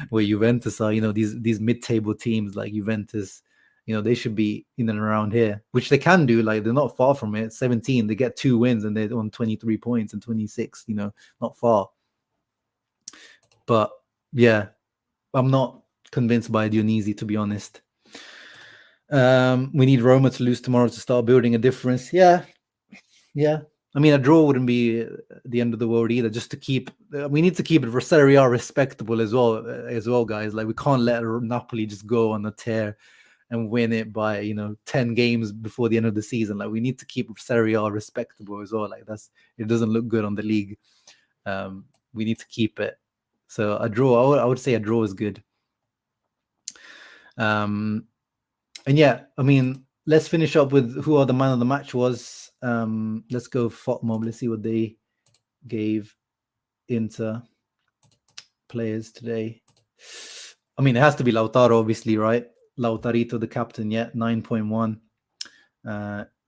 where Juventus are. These mid-table teams like Juventus. They should be in and around here, which they can do. Like they're not far from it. 17, they get 2 wins and they're on 23 points and 26. Not far. But yeah, I'm not convinced by Dionisi, to be honest. We need Roma to lose tomorrow to start building a difference. Yeah. I mean, a draw wouldn't be the end of the world either. Just to keep, we need to keep Serie A respectable as well, guys. Like we can't let Napoli just go on a tear and win it by 10 games before the end of the season. Like we need to keep Serie A respectable as well. Like it doesn't look good on the league. We need to keep it. So a draw, I would say a draw is good. And yeah, I mean, let's finish up with who the man of the match was. Let's go FOTMob. Let's see what they gave Inter players today. I mean, it has to be Lautaro, obviously, right? Lautarito, the captain, 9.1.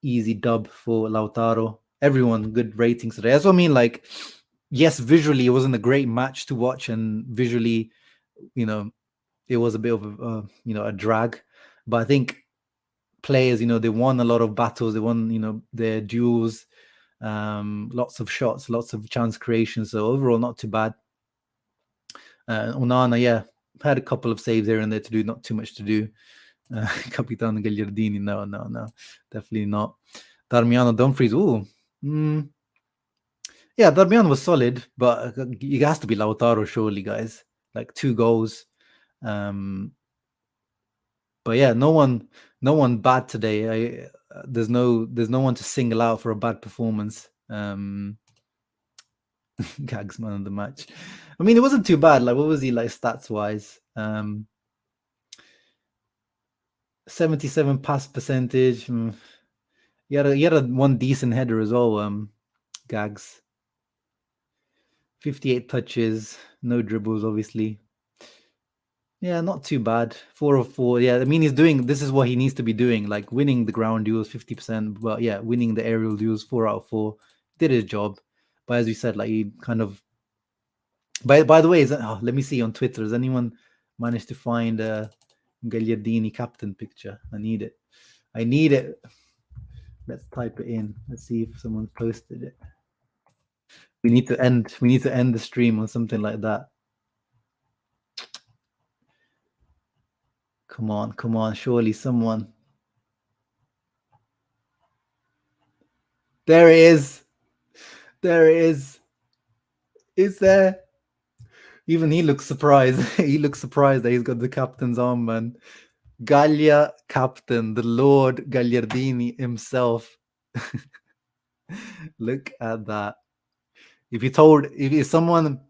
Easy dub for Lautaro. Everyone good ratings today. That's what I mean. Like, yes, visually it wasn't a great match to watch, and visually, it was a bit of a drag. But I think players, they won a lot of battles. They won, their duels, lots of shots, lots of chance creation. So overall, not too bad. Onana, had a couple of saves here and there to do, not too much to do. Capitan Gagliardini, no, definitely not. Darmiano, Dumfries, yeah, Darmiano was solid, but it has to be Lautaro, surely, guys. Like 2 goals. But yeah, no one bad today. There's no one to single out for a bad performance. Gags man of the match. I mean, it wasn't too bad. Like, what was he like stats wise? 77 pass percentage. He had a one decent header as well. Gags. 58 touches, no dribbles, obviously. Yeah, not too bad. 4 of 4. Yeah, I mean, this is what he needs to be doing, like winning the ground duels 50%, but yeah, winning the aerial duels 4 out of 4. Did his job. But as we said, like he kind of. By the way, let me see on Twitter. Has anyone managed to find a Gagliardini captain picture? I need it. Let's type it in. Let's see if someone posted it. We need to end the stream on something like that. Come on. Surely someone. There it is. There it is. Is there? Even he looks surprised. He looks surprised that he's got the captain's arm, man. Gallia captain, the Lord Gagliardini himself. Look at that. If someone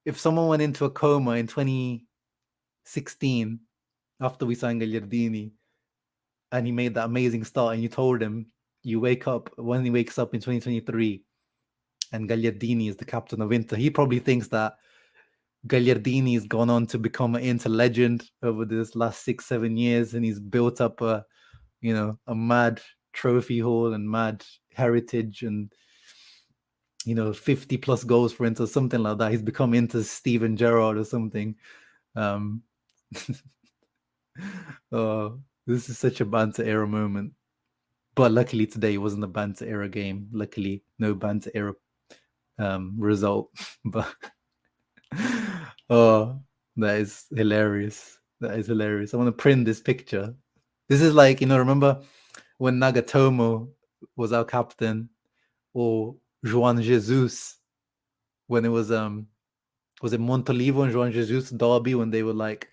went into a coma in 2016 after we signed Gagliardini and he made that amazing start, and you told him you wake up when he wakes up in 2023 and Gagliardini is the captain of Inter, he probably thinks that Gagliardini has gone on to become an Inter legend over this last 6-7 years, and he's built up a mad trophy haul and mad heritage, and 50 plus goals for Inter, something like that. He's become into Steven Gerrard or something. Oh, this is such a banter era moment. But luckily today it wasn't a banter era game. Luckily, no banter era result. But oh, that is hilarious. That is hilarious. I want to print this picture. This is like, remember when Nagatomo was our captain, or Juan Jesus when it was it Montolivo and Juan Jesus derby, when they were like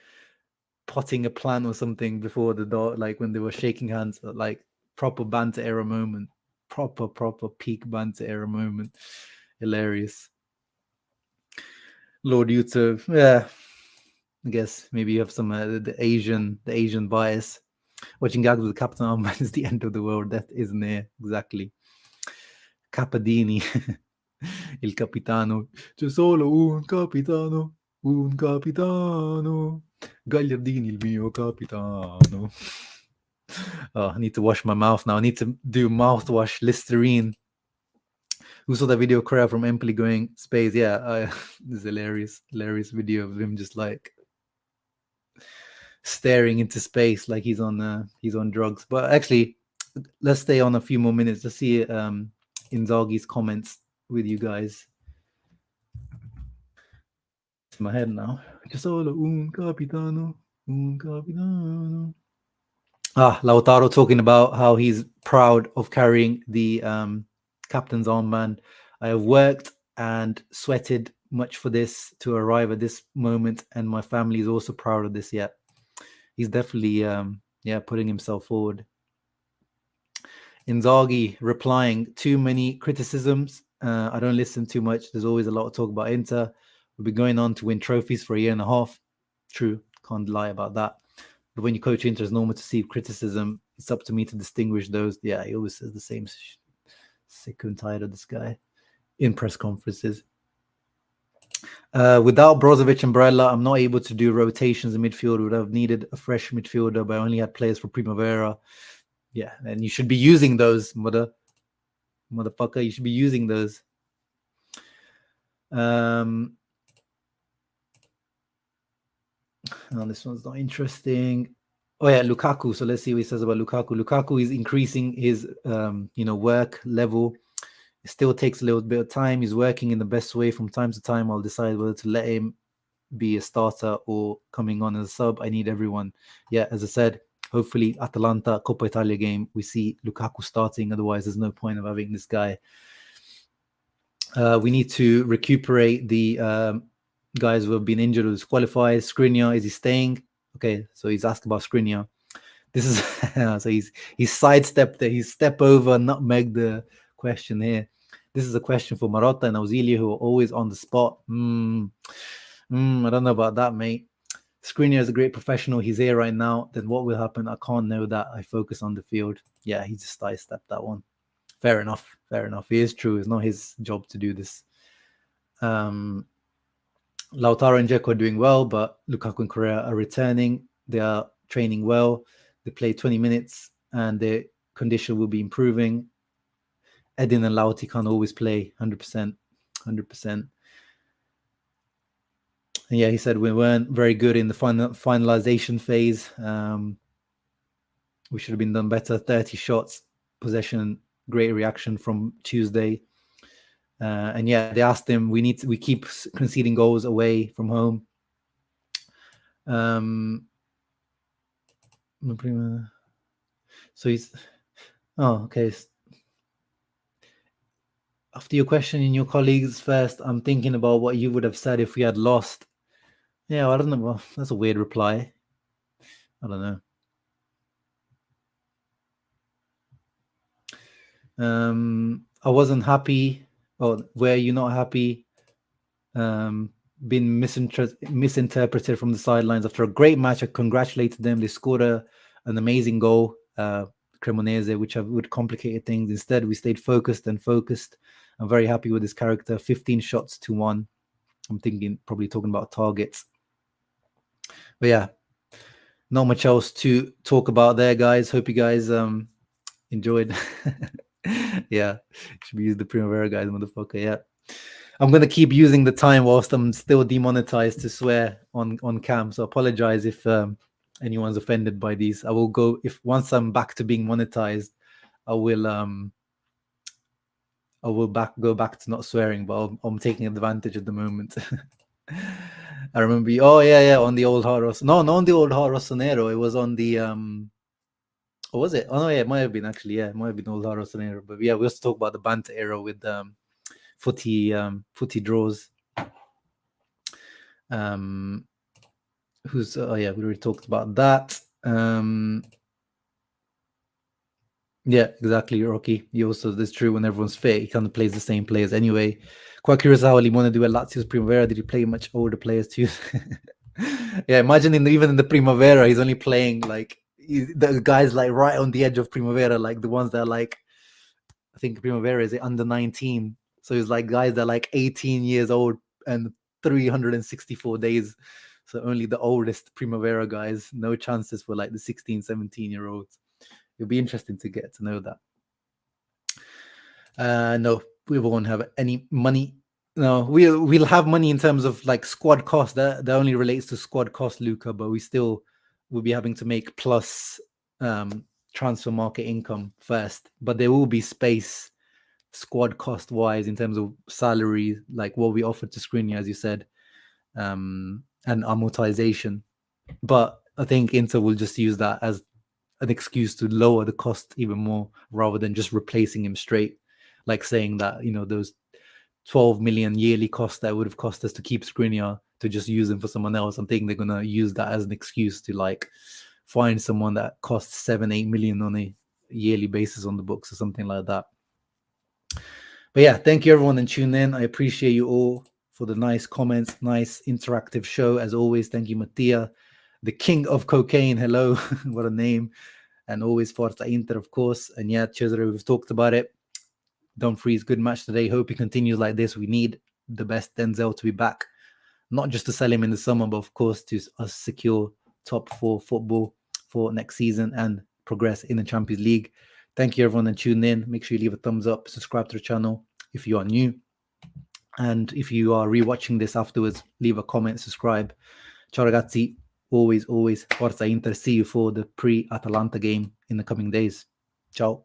potting a plant or something before the door, like when they were shaking hands, like proper banter era moment, proper peak banter era moment. Hilarious. Lord YouTube, yeah. I guess maybe you have some the Asian bias. Watching gags with Captain Armband is the end of the world. That is near. Exactly. Capadini. Il capitano. C'è solo un capitano. Un capitano. Gagliardini, il mio capitano. Oh, I need to wash my mouth now. I need to do mouthwash Listerine. Who saw that video, Korea from Empoli going space? Yeah, this hilarious video of him just like staring into space like he's on drugs. But actually, let's stay on a few more minutes. Let's see Inzaghi's comments with you guys. It's in my head now. Solo un capitano. Lautaro talking about how he's proud of carrying the captain's armband. I have worked and sweated much for this to arrive at this moment, and my family is also proud of this. Yeah, he's definitely putting himself forward. Inzaghi replying, too many criticisms. I don't listen too much. There's always a lot of talk about Inter. We'll be going on to win trophies for a year and a half. True, can't lie about that. But when you coach Inter, it's normal to see criticism. It's up to me to distinguish those. Yeah, he always says the same. Sick and tired of this guy in press conferences. Without Brozovic and Barella, I'm not able to do rotations in midfield. Would have needed a fresh midfielder, but I only had players for Primavera. Yeah, and you should be using those, motherfucker. You should be using those. No, this one's not interesting. Oh yeah, Lukaku. So let's see what he says about Lukaku. Lukaku is increasing his work level. It still takes a little bit of time. He's working in the best way. From time to time, I'll decide whether to let him be a starter or coming on as a sub. I need everyone. Yeah, as I said, hopefully Atalanta Coppa Italia game, we see Lukaku starting. Otherwise, there's no point of having this guy. We need to recuperate the guys who have been injured or disqualified. Skriniar, is he staying? Okay, so he's asked about Skriniar. This is so he's sidestepped it. He's step over, nutmeg the question here. This is a question for Marotta and Auxilio, who are always on the spot. I don't know about that, mate. Skriniar is a great professional. He's here right now. Then what will happen? I can't know that. I focus on the field. Yeah, he just sidestepped that one. Fair enough. It is true. It's not his job to do this. Lautaro and Dzeko are doing well, but Lukaku and Correa are returning. They are training well. They play 20 minutes and their condition will be improving. Edin and Lauti can't always play 100%. And yeah, he said we weren't very good in the finalization phase. We should have been done better. 30 shots, possession, great reaction from Tuesday. And yeah, they asked him, we keep conceding goals away from home. So he's... Oh, okay. After your questioning your colleagues first, I'm thinking about what you would have said if we had lost. Yeah, well, I don't know. Well, that's a weird reply. I don't know. I wasn't happy. Or were you not happy? Been misinterpreted from the sidelines after a great match. I congratulated them. They scored an amazing goal, Cremonese, which would complicate things. Instead, we stayed focused. I'm very happy with this character. 15 shots to 1. I'm thinking probably talking about targets. But yeah, not much else to talk about there, guys. Hope you guys enjoyed. Yeah, should be used the Primavera guys, motherfucker. Yeah. I'm gonna keep using the time whilst I'm still demonetized to swear on cam. So apologize if anyone's offended by these. I will go if once I'm back to being monetized, I will go back to not swearing, but I'm taking advantage at the moment. I remember. Oh yeah, on the old Hard No, not on the old Hard Rossonero. It was on the what was it? Oh no, yeah, it might have been actually. Yeah, it might have been old Hard Rossonero. But yeah, we also talk about the banter era with footy draws. Who's we already talked about that. Yeah, exactly, Rocky. He also, that's true, when everyone's fit, he kind of plays the same players anyway. Quite curious how Limone do at Lazio's Primavera. Did he play much older players too? Yeah, imagine even in the Primavera, he's only playing like the guys like right on the edge of Primavera, like the ones that are like, I think Primavera is under 19. So it's like guys that are like 18 years old and 364 days. So only the oldest Primavera guys, no chances for like the 16, 17-year-olds. It'll be interesting to get to know that. No, we won't have any money. No, we'll have money in terms of like squad cost. That only relates to squad cost, Luca, but we still will be having to make plus transfer market income first. But there will be space squad cost wise in terms of salary, like what we offered to Skriniar, as you said, and amortization. But I think Inter will just use that as an excuse to lower the cost even more rather than just replacing him straight, like saying that, those 12 million yearly costs that would have cost us to keep Skriniar, to just use him for someone else. I'm thinking they're going to use that as an excuse to like find someone that costs 7-8 million on a yearly basis on the books or something like that. But yeah, thank you everyone and tune in. I appreciate you all for the nice comments, nice interactive show as always. Thank you, Mattia, the king of cocaine. Hello. What a name. And always Forza Inter, of course. And yeah, Cesare, we've talked about it. Dumfries, good match today. Hope he continues like this. We need the best Denzel to be back, not just to sell him in the summer, but of course to us secure top 4 football for next season and progress in the Champions League. Thank you everyone and tune in. Make sure you leave a thumbs up, subscribe to the channel if you are new. And if you are rewatching this afterwards, leave a comment, subscribe. Ciao ragazzi. Always Forza Inter. See you for the pre-Atalanta game in the coming days. Ciao.